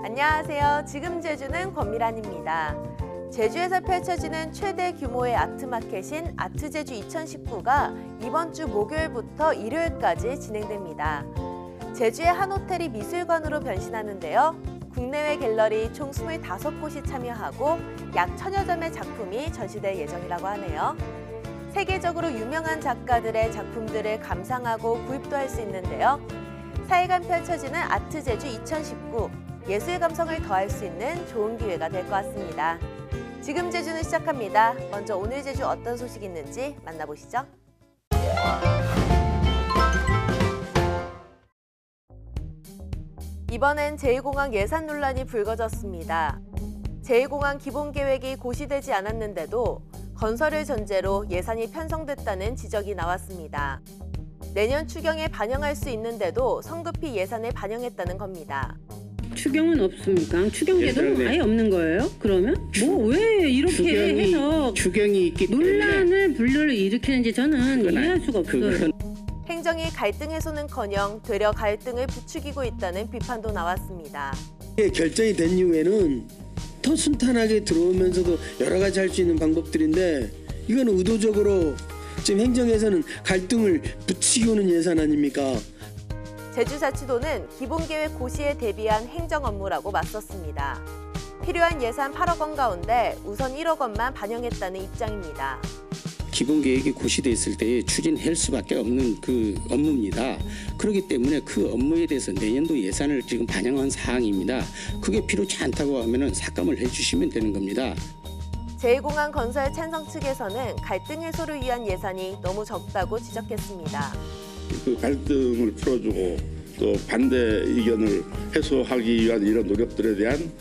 안녕하세요. 지금 제주는 권미란입니다. 제주에서 펼쳐지는 최대 규모의 아트마켓인 아트제주 2019가 이번 주 목요일부터 일요일까지 진행됩니다. 제주의 한 호텔이 미술관으로 변신하는데요. 국내외 갤러리 총 25곳이 참여하고 약 1000여 점의 작품이 전시될 예정이라고 하네요. 세계적으로 유명한 작가들의 작품들을 감상하고 구입도 할 수 있는데요. 4일간 펼쳐지는 아트제주 2019, 예술 감성을 더할 수 있는 좋은 기회가 될 것 같습니다. 지금 제주는 시작합니다. 먼저 오늘 제주 어떤 소식이 있는지 만나보시죠. 이번엔 제2공항 예산 논란이 불거졌습니다. 제2공항 기본계획이 고시되지 않았는데도 건설을 전제로 예산이 편성됐다는 지적이 나왔습니다. 내년 추경에 반영할 수 있는데도 성급히 예산을 반영했다는 겁니다. 추경은 없습니까? 추경 제도는 아예 없는 거예요? 그러면? 뭐 왜 이렇게 해서 추경이 있기 논란을 분류를 일으키는지 저는 이해할 수가 없어요. 행정이 갈등 해소는커녕 되려 갈등을 부추기고 있다는 비판도 나왔습니다. 결정이 된 이후에는 더 순탄하게 들어오면서도 여러 가지 할 수 있는 방법들인데 이거는 의도적으로 지금 행정에서는 갈등을 부추기는 예산 아닙니까? 제주자치도는 기본계획 고시에 대비한 행정 업무라고 맞섰습니다. 필요한 예산 8억 원 가운데 우선 1억 원만 반영했다는 입장입니다. 기본계획이 고시돼 있을 때 추진할 수밖에 없는 그 업무입니다. 그렇기 때문에 그 업무에 대해서 내년도 예산을 지금 반영한 사항입니다. 그게 필요치 않다고 하면 삭감을 해주시면 되는 겁니다. 제2공항 건설 찬성 측에서는 갈등 해소를 위한 예산이 너무 적다고 지적했습니다. 그 갈등을 풀어주고 또 반대 의견을 해소하기 위한 이런 노력들에 대한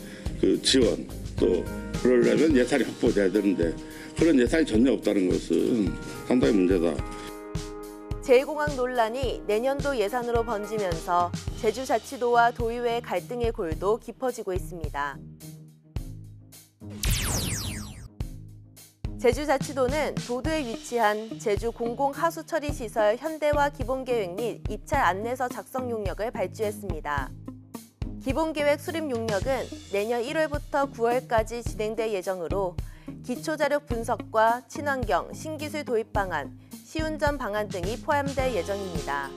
그 지원 또 그러려면 예산이 확보돼야 되는데 그런 예산이 전혀 없다는 것은 상당히 문제다. 제2공항 논란이 내년도 예산으로 번지면서 제주자치도와 도의회의 갈등의 골도 깊어지고 있습니다. 제주자치도는 도도에 위치한 제주 공공하수처리시설 현대화 기본계획 및 입찰 안내서 작성 용역을 발주했습니다. 기본계획 수립 용역은 내년 1월부터 9월까지 진행될 예정으로 기초자료 분석과 친환경, 신기술 도입 방안, 시운전 방안 등이 포함될 예정입니다.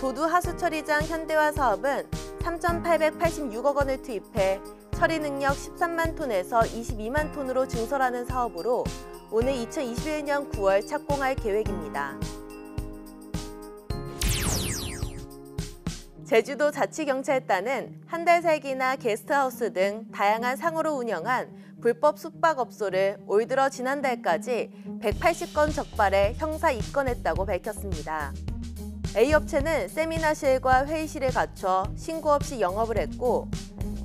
도두 하수처리장 현대화 사업은 3,886억 원을 투입해 처리 능력 13만 톤에서 22만 톤으로 증설하는 사업으로 오늘 2021년 9월 착공할 계획입니다. 제주도 자치경찰단은 한 달 살기나 게스트하우스 등 다양한 상호로 운영한 불법 숙박업소를 올 들어 지난달까지 180건 적발해 형사 입건했다고 밝혔습니다. A업체는 세미나실과 회의실을 갖춰 신고 없이 영업을 했고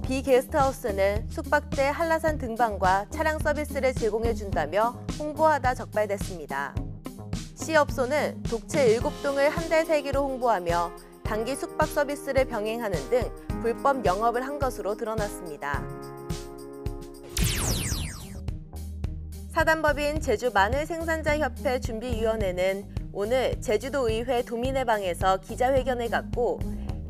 B 게스트하우스는 숙박대 한라산 등반과 차량 서비스를 제공해준다며 홍보하다 적발됐습니다. C업소는 독채 7동을 한 달 살기로 홍보하며 단기 숙박 서비스를 병행하는 등 불법 영업을 한 것으로 드러났습니다. 사단법인 제주마늘생산자협회 준비위원회는 오늘 제주도의회 도민회방에서 기자회견을 갖고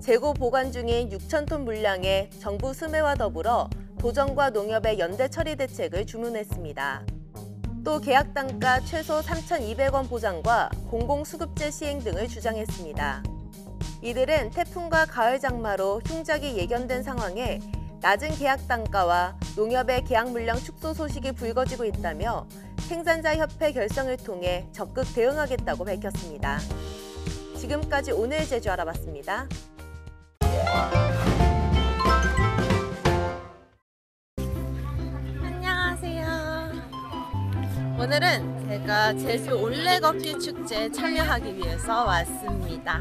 재고 보관 중인 6,000톤 물량의 정부 수매와 더불어 도정과 농협의 연대 처리 대책을 주문했습니다. 또 계약 단가 최소 3,200원 보장과 공공수급제 시행 등을 주장했습니다. 이들은 태풍과 가을 장마로 흉작이 예견된 상황에 낮은 계약 단가와 농협의 계약 물량 축소 소식이 불거지고 있다며 생산자협회 결성을 통해 적극 대응하겠다고 밝혔습니다. 지금까지 오늘 제주 알아봤습니다. 안녕하세요. 오늘은 제가 제주 올레걷기 축제에 참여하기 위해서 왔습니다.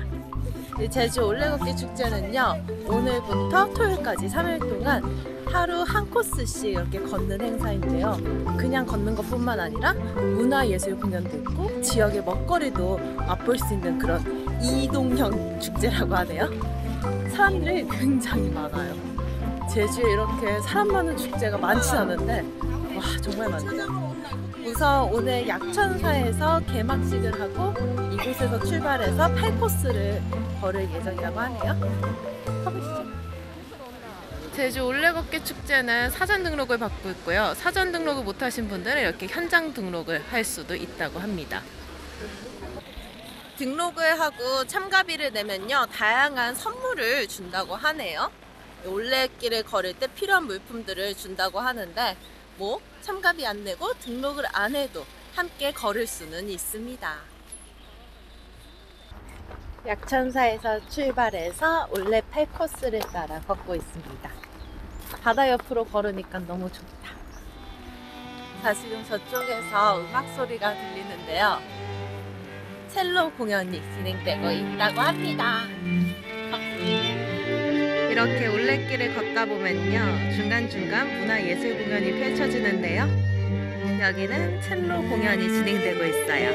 이 제주 올레걷기 축제는요, 오늘부터 토요일까지 3일 동안 하루 한 코스씩 이렇게 걷는 행사인데요. 그냥 걷는 것뿐만 아니라 문화예술 공연도 있고 지역의 먹거리도 맛볼 수 있는 그런 이동형 축제라고 하네요. 사람들이 굉장히 많아요. 제주에 이렇게 사람 많은 축제가 많지 않은데 와, 정말 많죠. 우선 오늘 약천사에서 개막식을 하고 이곳에서 출발해서 8코스를 걸을 예정이라고 하네요. 가보시죠. 제주 올레걷기 축제는 사전 등록을 받고 있고요. 사전 등록을 못하신 분들은 이렇게 현장 등록을 할 수도 있다고 합니다. 등록을 하고 참가비를 내면요, 다양한 선물을 준다고 하네요. 올레길을 걸을 때 필요한 물품들을 준다고 하는데 뭐 참가비 안 내고 등록을 안 해도 함께 걸을 수는 있습니다. 약천사에서 출발해서 올레 8코스를 따라 걷고 있습니다. 바다 옆으로 걸으니까 너무 좋다. 자, 지금 저쪽에서 음악 소리가 들리는데요. 첼로 공연이 진행되고 있다고 합니다. 이렇게 올레길을 걷다 보면요, 중간중간 문화예술 공연이 펼쳐지는데요. 여기는 첼로 공연이 진행되고 있어요.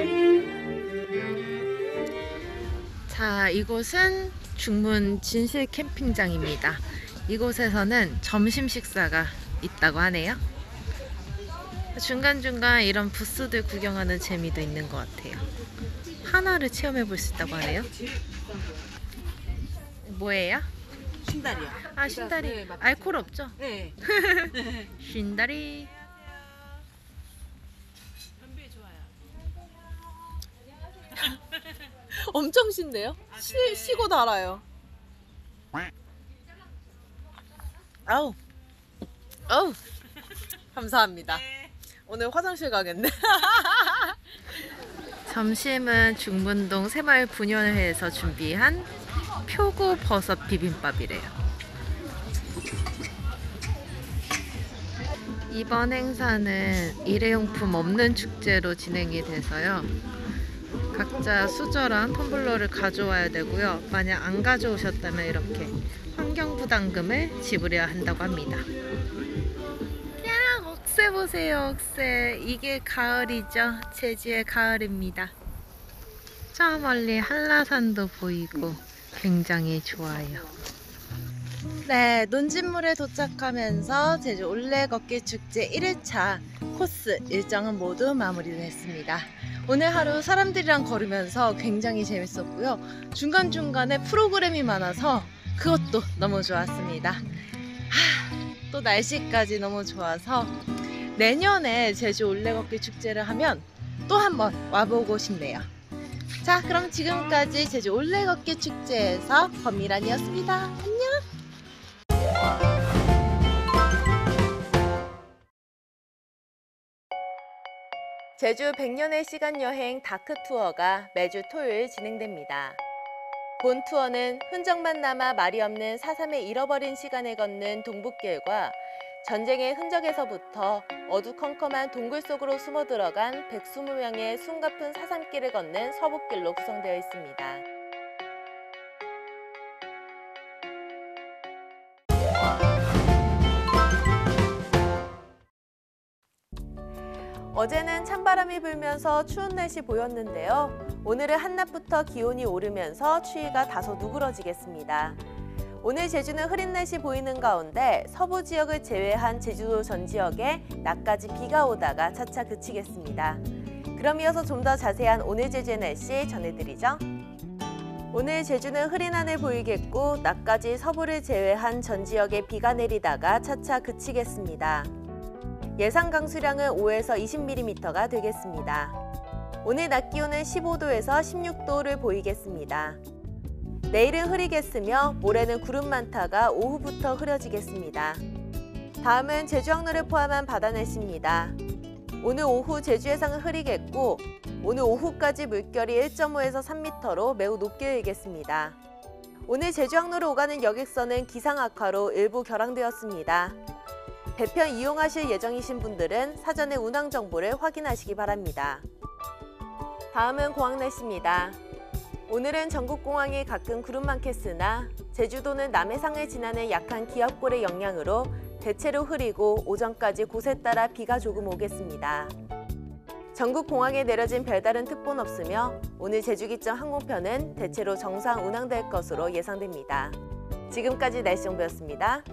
자, 이곳은 중문 진실 캠핑장입니다. 이곳에서는 점심 식사가 있다고 하네요. 중간중간 이런 부스들 구경하는 재미도 있는 것 같아요. 하나를 체험해 볼 수 있다고 하네요. 뭐예요? 신다리요. 아, 신다리. 네, 맞죠. 알코올 없죠? 네. 신다리. 엄청 신데요? 시고 달아요. 아우. 아우. 감사합니다. 오늘 화장실 가겠네. 점심은 중문동 새마을 분연회에서 준비한 표고버섯 비빔밥이래요. 이번 행사는 일회용품 없는 축제로 진행이 돼서요, 각자 수저랑 텀블러를 가져와야 되고요, 만약 안 가져오셨다면 이렇게 환경부담금을 지불해야 한다고 합니다. 야, 억새 보세요, 억새. 이게 가을이죠. 제주의 가을입니다. 저 멀리 한라산도 보이고 굉장히 좋아요. 네, 논진물에 도착하면서 제주 올레걷기 축제 1일차 코스 일정은 모두 마무리됐습니다. 오늘 하루 사람들이랑 걸으면서 굉장히 재밌었고요. 중간중간에 프로그램이 많아서 그것도 너무 좋았습니다. 또 날씨까지 너무 좋아서 내년에 제주 올레걷기 축제를 하면 또 한번 와보고 싶네요. 자, 그럼 지금까지 제주 올레걷기 축제에서 권미란이었습니다. 안녕! 제주 100년의 시간 여행 다크 투어가 매주 토요일 진행됩니다. 본 투어는 흔적만 남아 말이 없는 4.3의 잃어버린 시간을 걷는 동북길과 전쟁의 흔적에서부터 어두컴컴한 동굴 속으로 숨어 들어간 120명의 숨가쁜 사삼길을 걷는 서북길로 구성되어 있습니다. 어제는 찬바람이 불면서 추운 날씨 보였는데요. 오늘은 한낮부터 기온이 오르면서 추위가 다소 누그러지겠습니다. 오늘 제주는 흐린 날씨 보이는 가운데 서부 지역을 제외한 제주도 전 지역에 낮까지 비가 오다가 차차 그치겠습니다. 그럼 이어서 좀 더 자세한 오늘 제주의 날씨 전해드리죠. 오늘 제주는 흐린 하늘 보이겠고 낮까지 서부를 제외한 전 지역에 비가 내리다가 차차 그치겠습니다. 예상 강수량은 5에서 20mm가 되겠습니다. 오늘 낮 기온은 15도에서 16도를 보이겠습니다. 내일은 흐리겠으며 모레는 구름 많다가 오후부터 흐려지겠습니다. 다음은 제주 항로를 포함한 바다 날씨입니다. 오늘 오후 제주 해상은 흐리겠고 오늘 오후까지 물결이 1.5에서 3m로 매우 높게 일겠습니다. 오늘 제주 항로를 오가는 여객선은 기상 악화로 일부 결항되었습니다. 배편 이용하실 예정이신 분들은 사전에 운항 정보를 확인하시기 바랍니다. 다음은 공항 날씨입니다. 오늘은 전국공항에 가끔 구름 많겠으나 제주도는 남해상을 지나는 약한 기압골의 영향으로 대체로 흐리고 오전까지 곳에 따라 비가 조금 오겠습니다. 전국공항에 내려진 별다른 특보는 없으며 오늘 제주기점 항공편은 대체로 정상 운항될 것으로 예상됩니다. 지금까지 날씨 정보였습니다.